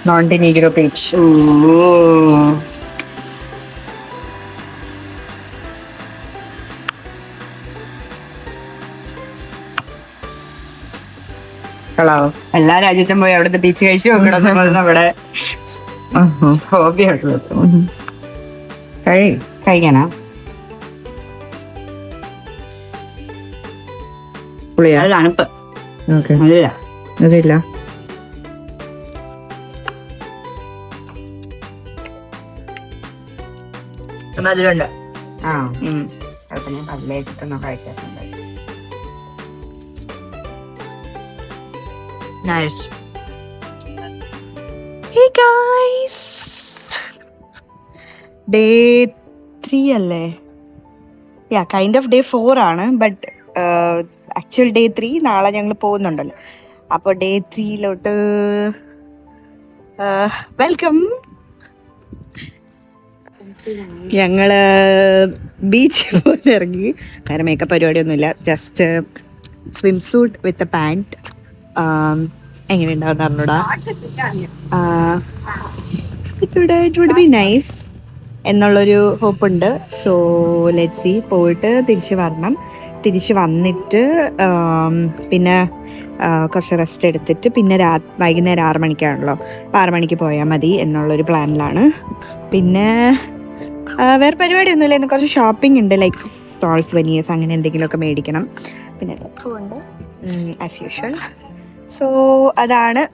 Montenegro beach. Ooh. Hello. എല്ലാ രാജ്യത്തും പോയി അവിടുത്തെ ബീച്ച് കഴിച്ചു നോക്കണം എന്നുള്ളത് നമ്മുടെ ഹോബിയായിട്ടുള്ളത്. കഴിക്കാനാ പുളിയാ? അത് തണുപ്പ്. ഓക്കെ. അതില്ല അതില്ല. മധുരമുണ്ട്. ആ. അപ്പൊ ഞാൻ പല്ലേച്ചിട്ടൊന്നും കഴിക്കാറുണ്ട്. Nice. Hey guys. Day 3 അല്ലേ? യാ കൈൻഡ് ഓഫ് Day 4 ആണ്. ബട്ട് ആക്ച്വൽ Day 3 നാളെ ഞങ്ങൾ പോകുന്നുണ്ടല്ലോ. അപ്പോൾ Day 3 വെൽക്കം. ഞങ്ങള് ബീച്ചിൽ പോയി ഇറങ്ങി. വേറെ മേക്കപ്പ് പരിപാടിയൊന്നുമില്ല. Just swim suit with a pant. എങ്ങനെ ഉണ്ടാവും അറിഞ്ഞൂടാ. ഇറ്റ് വുഡ് ബി നൈസ് എന്നുള്ളൊരു ഹോപ്പുണ്ട്. So let's see. പോയിട്ട് തിരിച്ച് വരണം. തിരിച്ച് വന്നിട്ട് പിന്നെ കുറച്ച് റെസ്റ്റ് എടുത്തിട്ട് പിന്നെ വൈകുന്നേരം 6 മണിക്കാണല്ലോ. 6 മണിക്ക് പോയാൽ മതി എന്നുള്ളൊരു പ്ലാനിലാണ്. പിന്നെ വേറെ പരിപാടിയൊന്നുമില്ല. ഇന്ന് കുറച്ച് ഷോപ്പിംഗ് ഉണ്ട്. ലൈക്ക് സോൾസ് വെനീസ് അങ്ങനെ എന്തെങ്കിലുമൊക്കെ മേടിക്കണം. പിന്നെ ഉണ്ട് ആസ് യൂഷ്വൽ. സോ അതാണ്.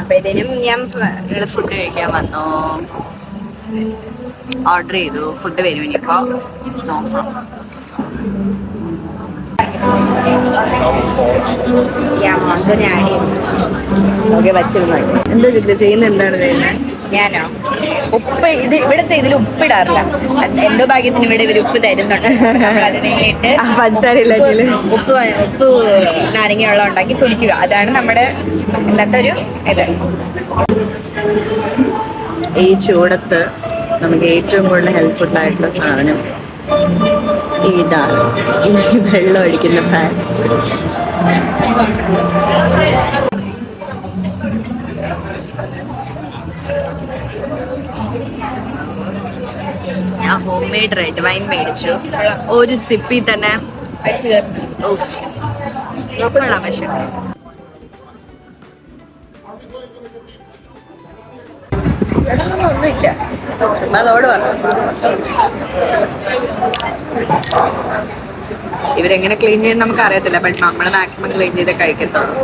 അപ്പൊ ഇതിനും ഞങ്ങള് ഫുഡ് കഴിക്കാൻ വന്നു. ഓർഡർ ചെയ്തു. ഫുഡ് വരും ഇനിയിപ്പോ നോക്കാം. എന്താ ചിത്ര ചെയ്യുന്ന? എന്താണ് ഞാനോ ഉപ്പ് ഇവിടുത്തെ ഇതിൽ ഉപ്പിടാറില്ല. എന്തോ ഭാഗ്യത്തിന് ഇവിടെ ഇവർ ഉപ്പ് തരുന്നുണ്ട്. ഉപ്പ് നാരങ്ങ വെള്ളം ഉണ്ടാക്കി കുടിക്കുക. അതാണ് നമ്മുടെ ഇന്നത്തെ ഒരു ഇത്. ഈ ചൂടത്ത് നമുക്ക് ഏറ്റവും കൂടുതൽ ഹെൽപ്ഫുൾ ആയിട്ടുള്ള സാധനം ഇതാണ്, ഈ വെള്ളം ഒഴിക്കുന്ന ഫാൻ. ഞാൻ ഹോം മെയ്ഡ് റെഡ് വൈൻ മേടിച്ചു. ഒരു സിപ്പിൽ തന്നെ കൊള്ളാം. പക്ഷെ ഒന്നുമില്ല, അതോട് വന്നു. ഇവരെങ്ങനെ ക്ലീൻ ചെയ്യുന്ന നമുക്ക് അറിയത്തില്ല. ബട്ട് നമ്മൾ മാക്സിമം ക്ലീൻ ചെയ്ത് കഴിക്കത്തുള്ളൂ.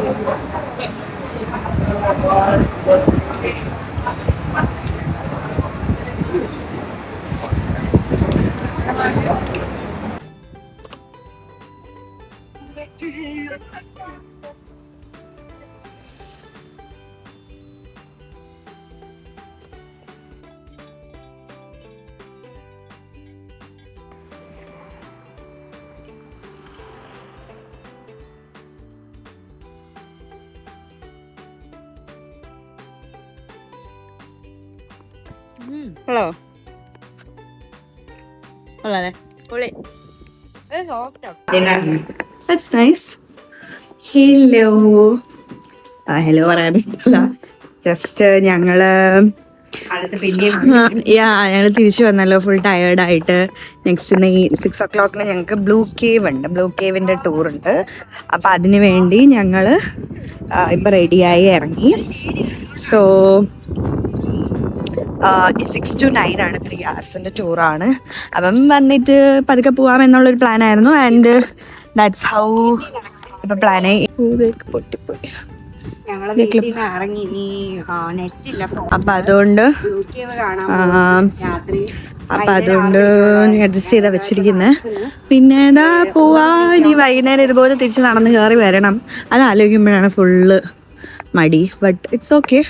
ഹലോ കൊള്ളാല്ലേ പൊളി ദാറ്റ്സ് നൈസ്. ഹലോ ഹലോ പറയാൻ പറ്റില്ല. ജസ്റ്റ് ഞങ്ങള് ഞങ്ങൾ തിരിച്ചു വന്നല്ലോ, ഫുൾ ടയേർഡായിട്ട്. നെക്സ്റ്റ് 6 o'clock ഞങ്ങൾക്ക് ബ്ലൂ കേവ് ഉണ്ട്, ബ്ലൂ കേവിൻ്റെ ടൂറുണ്ട്. അപ്പം അതിന് വേണ്ടി ഞങ്ങൾ ഇപ്പം റെഡിയായി ഇറങ്ങി. സോ 6 to 9 ആണ്, 3 hours ടൂറാണ്. അപ്പം വന്നിട്ട് പതുക്കെ പോവാമെന്നുള്ളൊരു പ്ലാനായിരുന്നു. ആൻഡ് ദാറ്റ്സ് ഹൗ ഇപ്പം പ്ലാനായി. പൊട്ടിപ്പോയി അപ്പം അതുകൊണ്ട് അഡ്ജസ്റ്റ് ചെയ്താ വെച്ചിരിക്കുന്നത്. പിന്നെ ഇതാ പോവാ. ഇനി വൈകുന്നേരം ഇതുപോലെ തിരിച്ച് നടന്ന് കയറി വരണം. അത് ആലോചിക്കുമ്പോഴാണ് ഫുള്ള് മടി. But it's okay.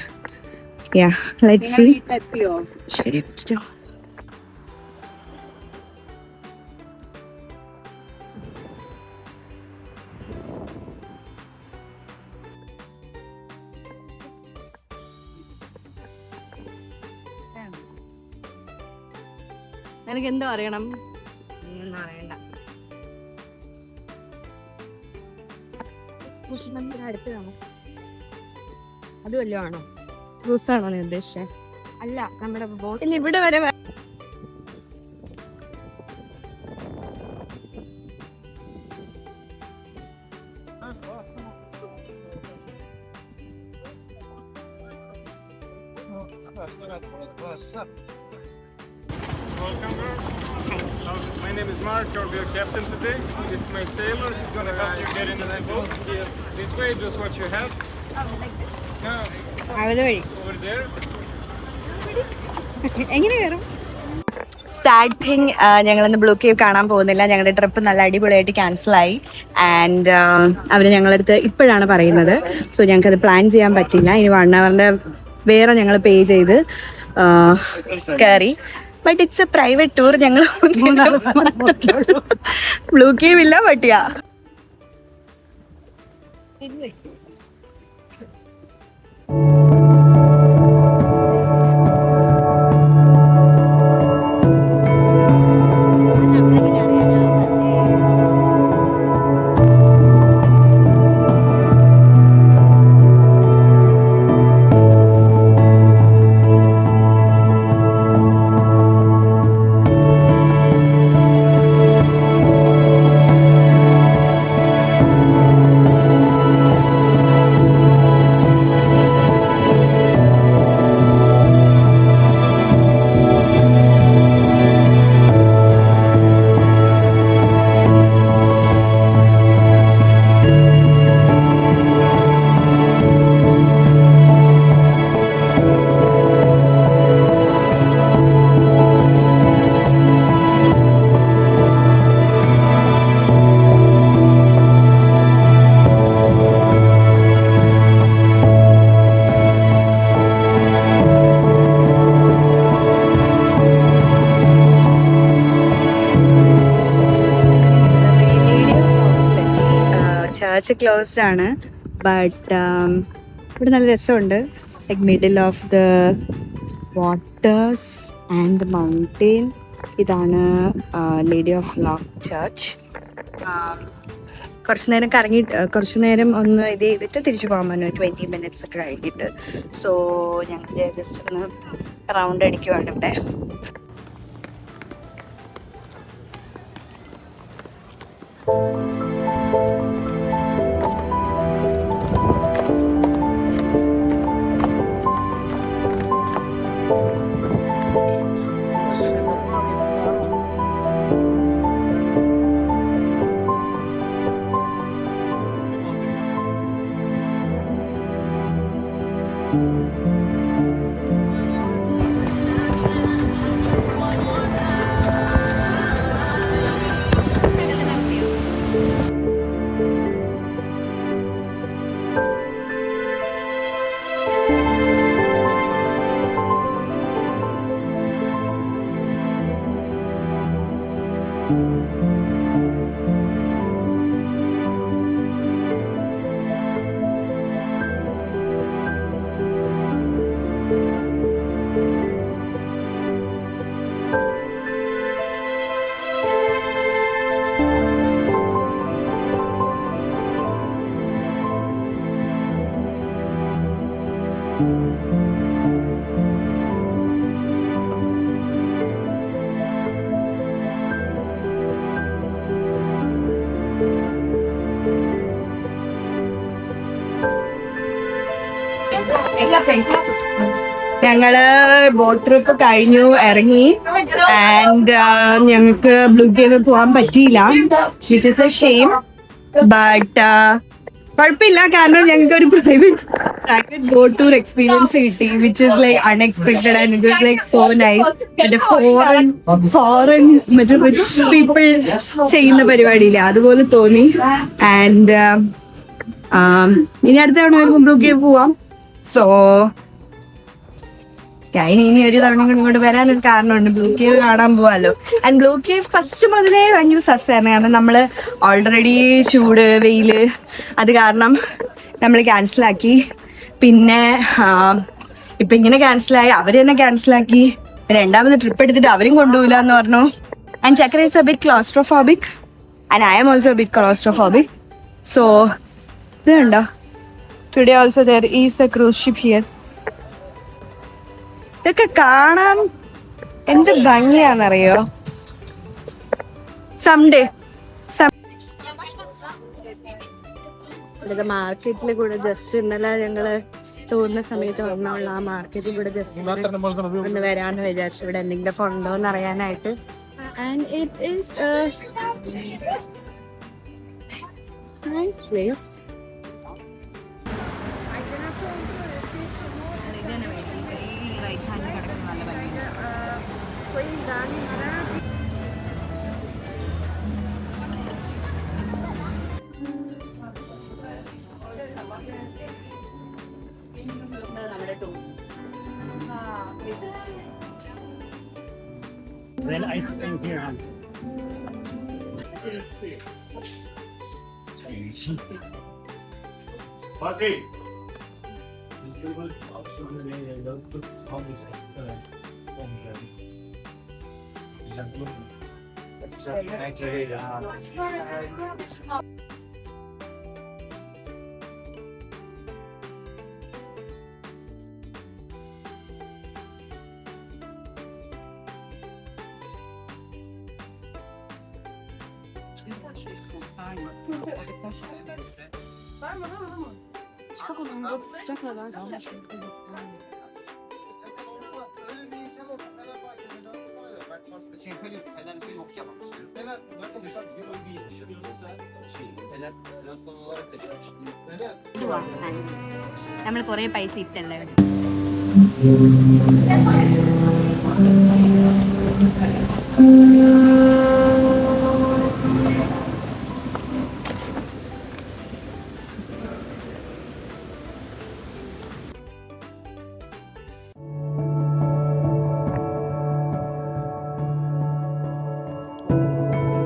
Yeah let's see. ശരി. നിനക്ക് എന്തോ അറിയണം? ഒന്നും അറിയണ്ട. അടുത്തതാണോ? അത് വല്ലതും ആണോ? ക്രൂസാണോ നീ ഉദ്ദേശിച്ചത്? അല്ല, നമ്മുടെ ബോട്ടിൽ ഇവിടെ വരെ. Welcome, girl. My name is Mark. I'll be your captain today. This is my sailor. He's gonna help you get into the boat. This way, just what you have. No, over there. എങ്ങനെ കയറും? Sad thing, ഞങ്ങളിന്ന് blue cave കാണാൻ പോകുന്നില്ല. ഞങ്ങളുടെ trip നല്ല അടിപൊളിയായിട്ട് ക്യാൻസലായി. And അവർ ഞങ്ങളടുത്ത് ഇപ്പോഴാണ് പറയുന്നത്. സോ ഞങ്ങൾക്കത് പ്ലാൻ ചെയ്യാൻ പറ്റില്ല. ഇനി 1 hour വേറെ ഞങ്ങൾ പേ ചെയ്ത് കയറി. But it's A private tour. ഞങ്ങൾ ബ്ലൂ കേവ് ഇല്ല പട്ടിയ. ചർച്ച് ക്ലോസ്ഡ് ആണ്. ബട്ട് ഇവിടെ നല്ല രസമുണ്ട്. Like middle of the waters and the mountain. ഇതാണ് ലേഡി ഓഫ് ലോക്ക് ചർച്ച്. കുറച്ച് നേരം കുറച്ച് നേരം ഒന്ന് ഇത് ചെയ്തിട്ട് തിരിച്ചു പോകാൻ പറ്റും, 20 minutes ഒക്കെ കഴിഞ്ഞിട്ട്. സോ ഞങ്ങൾ ജസ്റ്റ് ഒന്ന് റൗണ്ട് അടിക്കുവാണ് ഇവിടെ. ഞങ്ങള് ബോട്ട് ട്രിപ്പ് കഴിഞ്ഞു ഇറങ്ങി ആൻഡ് ഞങ്ങൾക്ക് ബ്ലൂ കേവ് പോകാൻ പറ്റിയില്ല, which is A shame. But കുഴപ്പമില്ല, കാരണം ഞങ്ങൾക്ക് ഒരു പ്രൈവറ്റ് ബോട്ട് ടൂർ എക്സ്പീരിയൻസ് കിട്ടി, which is like unexpected and it was like so nice. മറ്റേ ഫോറിൻ മറ്റേ റിച്ച് പീപ്പിൾ ചെയ്യുന്ന പരിപാടിയില്ല, അതുപോലെ തോന്നി. ആൻഡ് ഇനി അടുത്ത തവണ വരുമ്പോൾ ബ്ലൂ കേവ് പോവാം. സോ ഇനി ഒരു തവണ ഇങ്ങോട്ട് വരാനൊരു കാരണമുണ്ട്, ബ്ലൂ കേവ് കാണാൻ പോവാലോ. ആൻഡ് ബ്ലൂ കേവ് ഫസ്റ്റ് മുതലേ ഭയങ്കര സസ്സായിരുന്നു, കാരണം നമ്മള് ഓൾറെഡി ചൂട് വെയില് അത് കാരണം നമ്മൾ ക്യാൻസലാക്കി. പിന്നെ ഇപ്പൊ ഇങ്ങനെ ക്യാൻസലായി, അവര് തന്നെ ക്യാൻസലാക്കി. രണ്ടാമത് ട്രിപ്പ് എടുത്തിട്ട് അവരും കൊണ്ടുപോയില്ല എന്ന് പറഞ്ഞു. And Chakra is a bit claustrophobic and I'm also a bit claustrophobic. So ഇതുണ്ടോ, today also there is a cruise ship here. ഇതൊക്കെ കാണാൻ എന്ത് ഭംഗിയാന്നറിയോ. സംഡേ മാർക്കറ്റിൽ കൂടെ ജസ്റ്റ് ഇന്നലെ ഞങ്ങള് തോന്നുന്ന സമയത്ത് വന്നുള്ള ആ മാർക്കറ്റിൽ കൂടെ ജസ്റ്റ് ഒന്ന് വരാന്ന് വിചാരിച്ചു, ഇവിടെ എന്തെങ്കിലും ഉണ്ടോന്ന് അറിയാനായിട്ട്. And it is nice place. Then ice cream here, huh? Party. നമ്മൾ കൊറേ പൈസ ഇട്ടല്ലേ.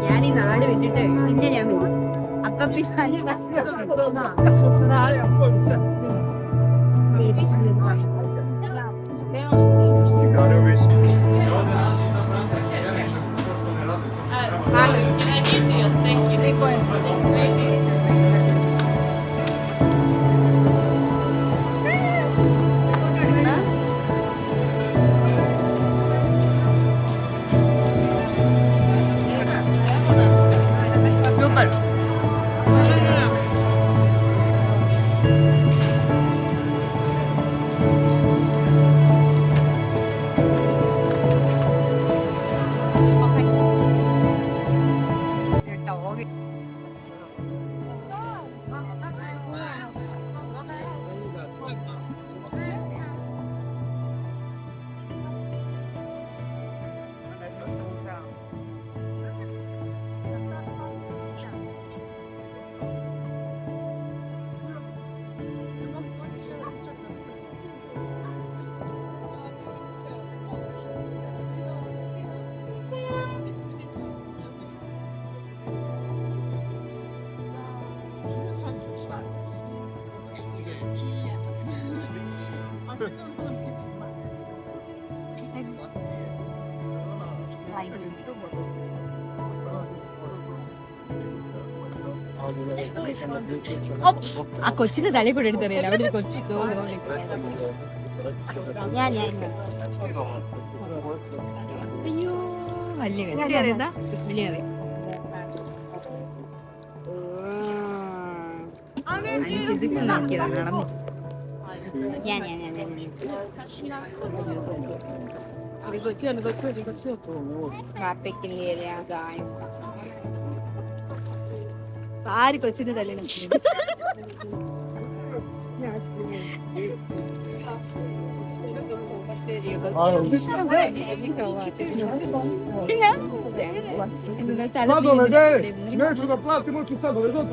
ഞാൻ ഈ നാട് വിട്ടിട്ട് പിന്നെ ഞാൻ വരും. അപ്പൊ ആ കൊച്ചിന്റെ തലയിൽ കൂടെ എടുത്തറിയില്ല, അവിടെ കൊച്ചു അയ്യോ വലിയ വലിയ ഫിസിക്സ് നോക്കിയതാണ് നടന്നു ആര് കൊച്ചിന്റെ തല്ലിനും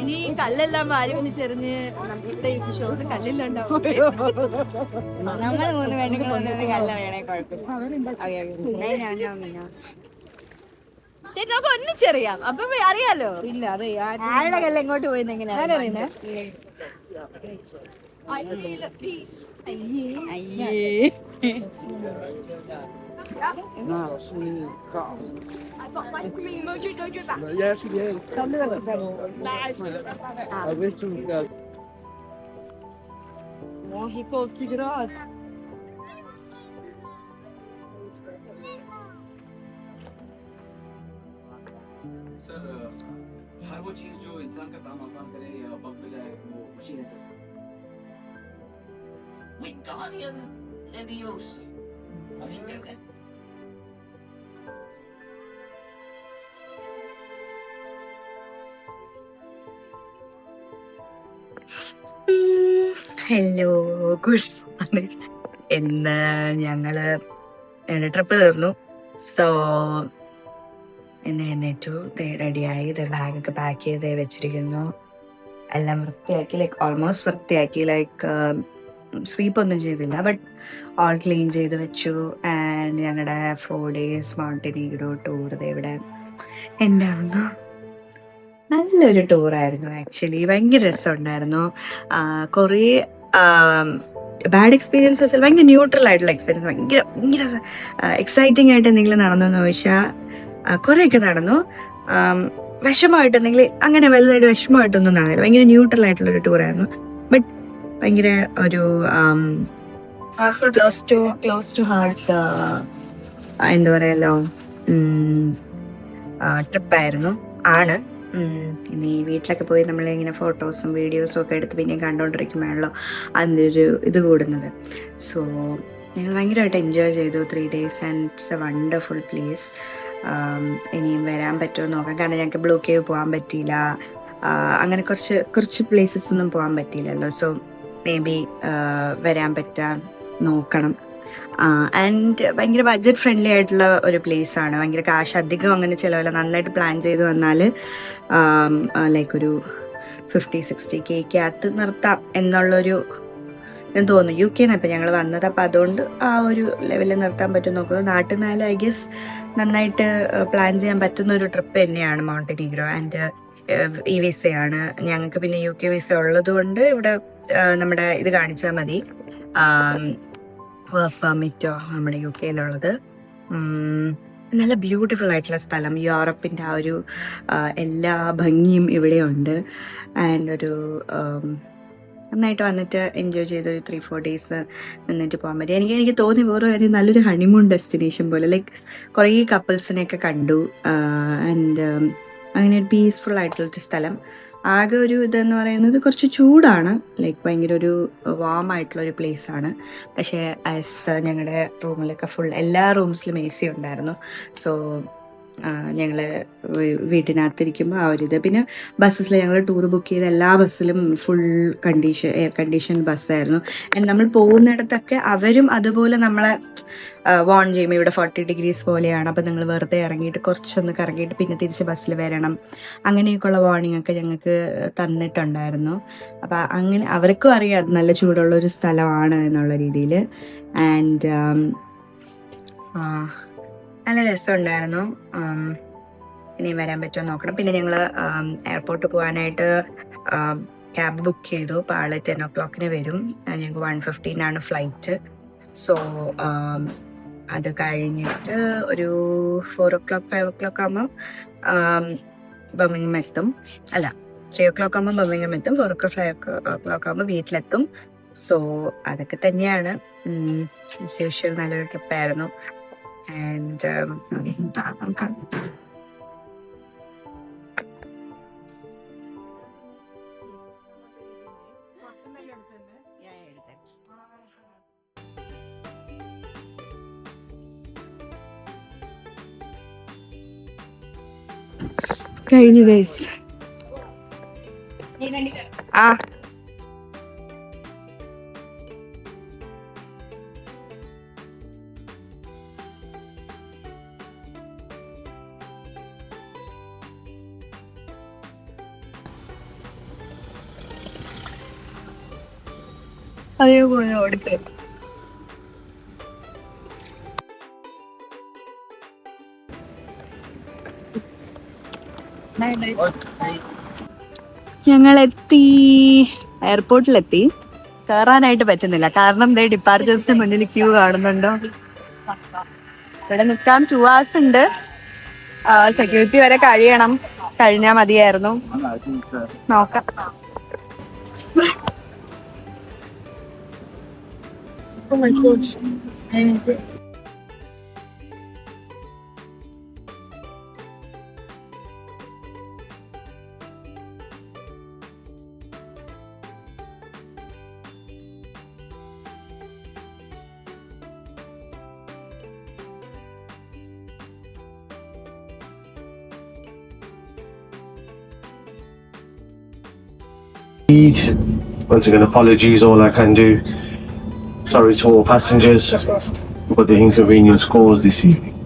ഇനി കല്ലെല്ലാം വാരി വന്ന് ചെറിഞ്ഞ് ഇവിടെ ഈ ഷോക്ക് കല്ലില്ലാണ്ടാവും. നമ്മൾ മൂന്ന് വേണമെങ്കിൽ കല്ല വേണേ കുഴപ്പമില്ല. ശരി നമുക്ക് ഒന്നിച്ചറിയാം അപ്പൊ അറിയാലോ. ഇല്ല അതെ ആരുടെ കല്ല് എങ്ങോട്ട് പോയിന്ന് എങ്ങനെയാ അറിയുന്നത്? सर हर वो चीज जो इंसान का काम आसान करे या वक्त में जाए वो मशीन है sir. Wingardium Leviosa. Have you know that? Hello good morning. ഇന്ന് ഞങ്ങള് ട്രിപ്പ് തീർന്നു. സോ ഇന്ന് എഴുന്നേറ്റു, റെഡിയായി, ബാഗൊക്കെ പാക്ക് ചെയ്ത് വെച്ചിരിക്കുന്നു. എല്ലാം വൃത്തിയാക്കി, ലൈക്ക് ഓൾമോസ്റ്റ് വൃത്തിയാക്കി, ലൈക്ക് സ്വീപ്പ് ഒന്നും ചെയ്തില്ല, ബട്ട് ഓൾ ക്ലീൻ ചെയ്ത് വെച്ചു. ആൻഡ് ഞങ്ങളുടെ 4 days മൗണ്ടനീഗ്രോ ടൂർ ഇവിടെ എന്തായിരുന്നു. നല്ലൊരു ടൂറായിരുന്നു ആക്ച്വലി, ഭയങ്കര രസമുണ്ടായിരുന്നു. കുറേ ബാഡ് എക്സ്പീരിയൻസസ്, ഭയങ്കര ന്യൂട്രൽ ആയിട്ടുള്ള എക്സ്പീരിയൻസ്, ഭയങ്കര എക്സൈറ്റിംഗ് ആയിട്ട് എന്തെങ്കിലും നടന്നെന്ന് ചോദിച്ചാൽ കുറേയൊക്കെ നടന്നു. വിഷമമായിട്ടുണ്ടെങ്കിൽ അങ്ങനെ വലുതായിട്ട് വിഷമമായിട്ടൊന്നും നടന്നില്ല. ഭയങ്കര ന്യൂട്രൽ ആയിട്ടുള്ളൊരു ടൂറായിരുന്നു. ബട്ട് ഭയങ്കര ഒരു ക്ലോസ് ടു ഹാർട്ട് എന്താ പറയല്ലോ ട്രിപ്പായിരുന്നു ആണ്. ഇനി വീട്ടിലൊക്കെ പോയി നമ്മളിങ്ങനെ ഫോട്ടോസും വീഡിയോസും ഒക്കെ എടുത്ത് പിന്നെ കണ്ടുകൊണ്ടിരിക്കുമ്പോഴാണല്ലോ അതിൻ്റെ ഒരു ഇത് കൂടുന്നത്. സോ ഞങ്ങൾ ഭയങ്കരമായിട്ട് എൻജോയ് ചെയ്തു 3 days and it's A wonderful place. ഇനിയും വരാൻ പറ്റുമോ നോക്കാം, കാരണം ഞങ്ങൾക്ക് ബ്ലൂ കേവ് പോകാൻ പറ്റിയില്ല, അങ്ങനെ കുറച്ച് പ്ലേസസ് ഒന്നും പോകാൻ പറ്റിയില്ലല്ലോ. സോ മേ ബി വരാൻ പറ്റാൻ നോക്കണം. ആൻഡ് ഭയങ്കര ബഡ്ജറ്റ് ഫ്രണ്ട്ലി ആയിട്ടുള്ള ഒരു പ്ലേസ് ആണ്. ഭയങ്കര കാശ് അധികം അങ്ങനെ ചിലവില്ല. നന്നായിട്ട് പ്ലാൻ ചെയ്ത് വന്നാൽ ലൈക്ക് ഒരു 50-60K നിർത്താം എന്നുള്ളൊരു ഞാൻ തോന്നുന്നു. UK ഇപ്പം ഞങ്ങൾ വന്നത്, അപ്പം അതുകൊണ്ട് ആ ഒരു ലെവലിൽ നിർത്താൻ പറ്റും നോക്കുന്നു. നാട്ടിൽ നിന്നാലും ഐ ഗെസ് നന്നായിട്ട് പ്ലാൻ ചെയ്യാൻ പറ്റുന്ന ഒരു ട്രിപ്പ് തന്നെയാണ് മൗണ്ടനീഗ്രോ. ആൻഡ് ഈ വിസയാണ് ഞങ്ങൾക്ക്, പിന്നെ UK വിസ ഉള്ളത് കൊണ്ട് ഇവിടെ നമ്മുടെ ഇത് കാണിച്ചാൽ മതി, വർക്ക് പെർമിറ്റോ നമ്മുടെ UKയിലുള്ളത്. നല്ല ബ്യൂട്ടിഫുൾ ആയിട്ടുള്ള സ്ഥലം, യൂറപ്പിൻ്റെ ആ ഒരു എല്ലാ ഭംഗിയും ഇവിടെയുണ്ട്. ആൻഡ് ഒരു നന്നായിട്ട് വന്നിട്ട് എൻജോയ് ചെയ്ത് ഒരു 3-4 days നിന്നിട്ട് പോകാൻ പറ്റും. എനിക്ക് തോന്നി വേറെ കാര്യം, നല്ലൊരു ഹണിമൂൺ ഡെസ്റ്റിനേഷൻ പോലെ, ലൈക്ക് കുറേ കപ്പിൾസിനെയൊക്കെ കണ്ടു. ആൻഡ് അങ്ങനെ ഒരു പീസ്ഫുൾ ആയിട്ടുള്ളൊരു സ്ഥലം. ആകെ ഒരു ഇതെന്ന് പറയുന്നത് കുറച്ച് ചൂടാണ്, ലൈക്ക് ഭയങ്കര ഒരു വാം ആയിട്ടുള്ളൊരു പ്ലേസാണ്. പക്ഷേ ആസ് ഞങ്ങളുടെ റൂമിലൊക്കെ ഫുൾ എല്ലാ റൂംസിലും AC ഉണ്ടായിരുന്നു. സോ ഞങ്ങൾ വീട്ടിനകത്തിരിക്കുമ്പോൾ ആ ഒരിത്. പിന്നെ ബസ്സസിൽ ഞങ്ങൾ ടൂർ ബുക്ക് ചെയ്ത എല്ലാ ബസ്സിലും ഫുൾ എയർ കണ്ടീഷൻ ബസ്സായിരുന്നു. ആൻഡ് നമ്മൾ പോകുന്നിടത്തൊക്കെ അവരും അതുപോലെ നമ്മളെ വാൺ ചെയ്യും, ഇവിടെ 40 degrees പോലെയാണ്, അപ്പോൾ നിങ്ങൾ വെറുതെ ഇറങ്ങിയിട്ട് കുറച്ചൊന്ന് കറങ്ങിയിട്ട് പിന്നെ തിരിച്ച് ബസ്സിൽ വരണം, അങ്ങനെയൊക്കെയുള്ള വാർണിംഗ് ഒക്കെ ഞങ്ങൾക്ക് തന്നിട്ടുണ്ടായിരുന്നു. അപ്പോൾ അങ്ങനെ അവർക്കും അറിയാം അത് നല്ല ചൂടുള്ളൊരു സ്ഥലമാണ് എന്നുള്ള രീതിയിൽ. ആൻഡ് നല്ല രസമുണ്ടായിരുന്നു. ഇനിയും വരാൻ പറ്റുമോ നോക്കണം. പിന്നെ ഞങ്ങൾ എയർപോർട്ടിൽ പോകാനായിട്ട് ക്യാബ് ബുക്ക് ചെയ്തു. അപ്പോൾ ആൾ 10 o'clock വരും. ഞങ്ങൾക്ക് 1:15 ഫ്ലൈറ്റ്. സോ അത് കഴിഞ്ഞിട്ട് ഒരു 4 o'clock 5 o'clock ആകുമ്പം ബർമിംഗം എത്തും. അല്ല 3 o'clock ആകുമ്പോൾ ബർമിംഗം എത്തും. 4 o'clock 5 o'clock ആകുമ്പോൾ വീട്ടിലെത്തും. സോ അതൊക്കെ തന്നെയാണ് യൂഷ്വൽ നല്ലൊരു ട്രിപ്പായിരുന്നു. ആൻഡ് നോക്കാം. കഴിഞ്ഞു ഗൈസ്. ആ അതേപോലെ ഓടിച്ചത്. ഞങ്ങളെത്തി, എയർപോർട്ടിലെത്തി. കയറാനായിട്ട് പറ്റുന്നില്ല, കാരണം ദേ ഡിപ്പാർച്ചേഴ്സിന് മുന്നിൽ ക്യൂ കാണുന്നുണ്ടോ. ഇവിടെ നിൽക്കാൻ 2 hours ഉണ്ട്. സെക്യൂരിറ്റി വരെ കഴിഞ്ഞാൽ മതിയായിരുന്നു. നോക്കാം. Once again, apologies, all I can do. Sorry to all passengers for the inconvenience caused this evening.